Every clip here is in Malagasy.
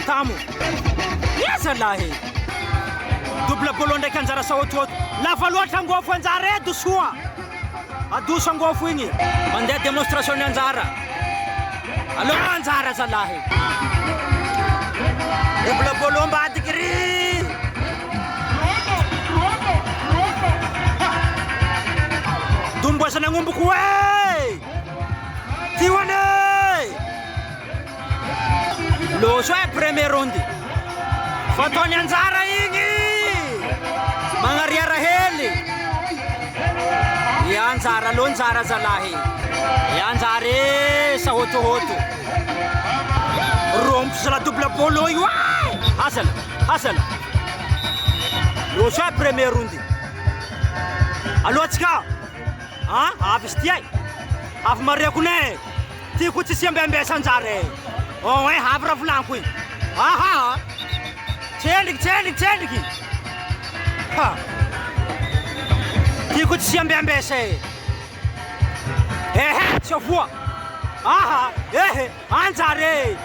tamtamo. Yes alahy. Double bolo ndraiky anjara saototo. Lafa loatra angofo anjara edo soa. Adoso angofo igny. Mandeha demonstration anjara. Aloha anjara zalahy. Double bolo ambadiky ry. Dumboasana ngomboko e. Tiwane. Loso e premier rondi. Fatony anjara igny. Manariara hely. Anjara lo anjara zalahy. Anjara sa hoto. Rompo sa la double bolo io. Hasala. Loso e premier rondi. Alohatsika. Avy stiay. Avy mariako ne. Tiako tsy siambembesa anjara. Oh e avy raha volaniko igny. Tsendriky. Tiako tsy siambembesa e. Tsy avoa. Anjara e.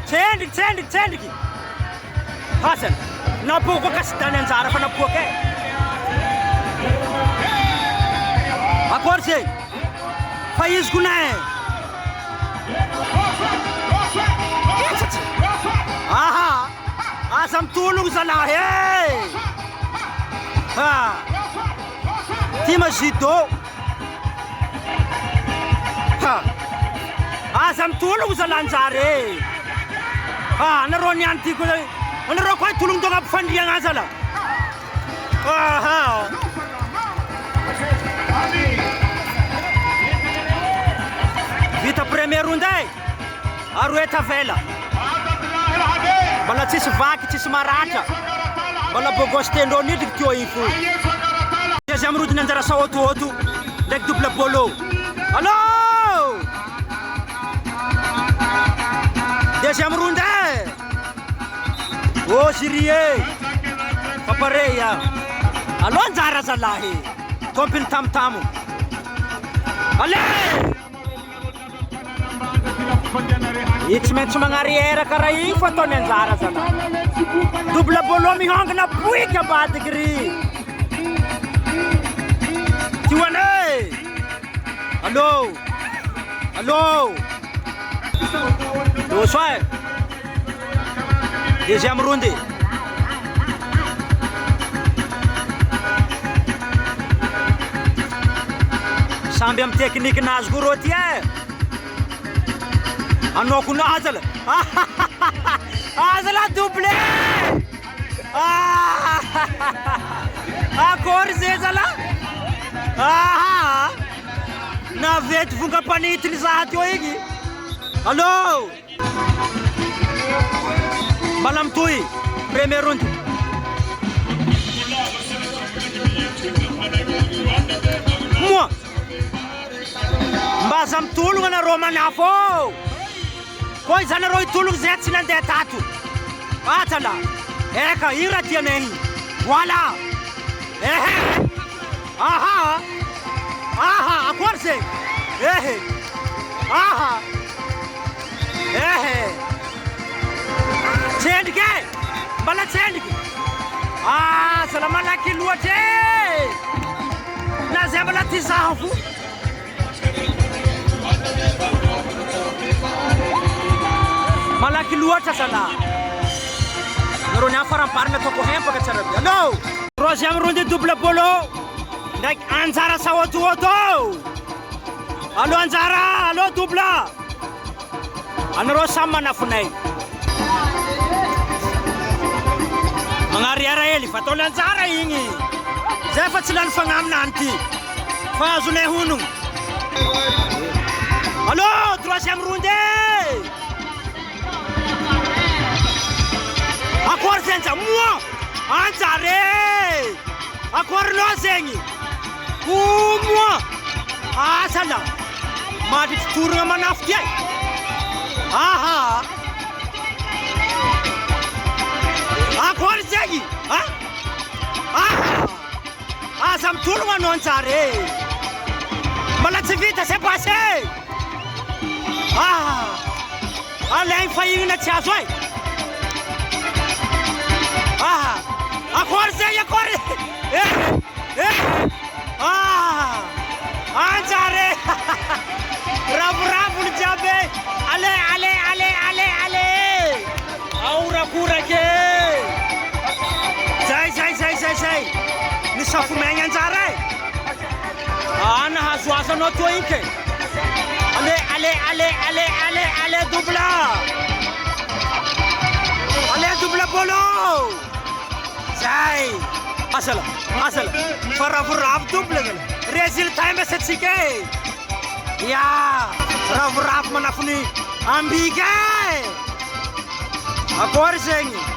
Tsendriky. Hasala. Napoko kasidany anjara fa napoko e. Akory zay. Fa izy ko ne. Asa mitologno zalahy e. Tima judo. Asa mitologno zalahy anjara e. Nareo niany tiako. Nareo koa tologno donga ampifandriagna zala. Vita premier round e. Aroe tavela. Bala tsisy vaky, tsisy maratra. Bala bogos tendro nidriky teo info. Deuxième round nanjara saototo. Ndraiky double bolo. Allô? Deuxième round e. Oh jury e. Fa pareil ya. Allô anjara zalahy. Tompiny tamtamo. Allez! Tsy maintsy magnariera karaha igny fa ataony anjara zalahy. Double bolo mihongana boiky ambadiky ry. Tiwane. Allô? Loso e. Deuxième round. Samby amin'ny tekniky nazy ko rô ty e. Anoko na azala. Azala double. Akory zay zala. Navety vonga panitiny zaha teo igny. Allô? Mbala mitohy. Premier round. Moi. Mbaza mitologna nareo manafo. Koa iza nareo hitologno zay tsy nandeha tato. Atsala. Eka ira tianay. Voilà. Akory zay. Tsendriky e. Mbala tsendriky. Zala malaky loatra e. Na zay mbala ty zaho fo. Malaky loatra zala. Nareo niany faramparina ataoko hempaka tsara be. Allô? Troisième round double bolo. Ndraiky anjara saototo. Allô anjara, allô double. Anareo samy manafonay. Magnariara hely fa ataony anjara igny. Zay fa tsy lany fagnaminany ty. Fa azonay honogno. Allô, troisième round. Akory zay moi. Anjara. Akory no zegny. Moi. Sala. Madity torogna manafo ty. Akory zegny. Aza mitologna anao anjara. Mbala tsy vita c'est passé. Alain fahigny na tsy azo ay. Akory zay akory. Anjare. Ravoravo ny jiaby. Ale. Aorakorake. Zay. Ny safomegny anjara ay. Nahazoazo anao toa iny. Allez, double. Allez, double bolo. Zay. Asala. Ravoravo double. Résultat mesetsika. Ya, ravoravo manafony ambika. Akory zegny.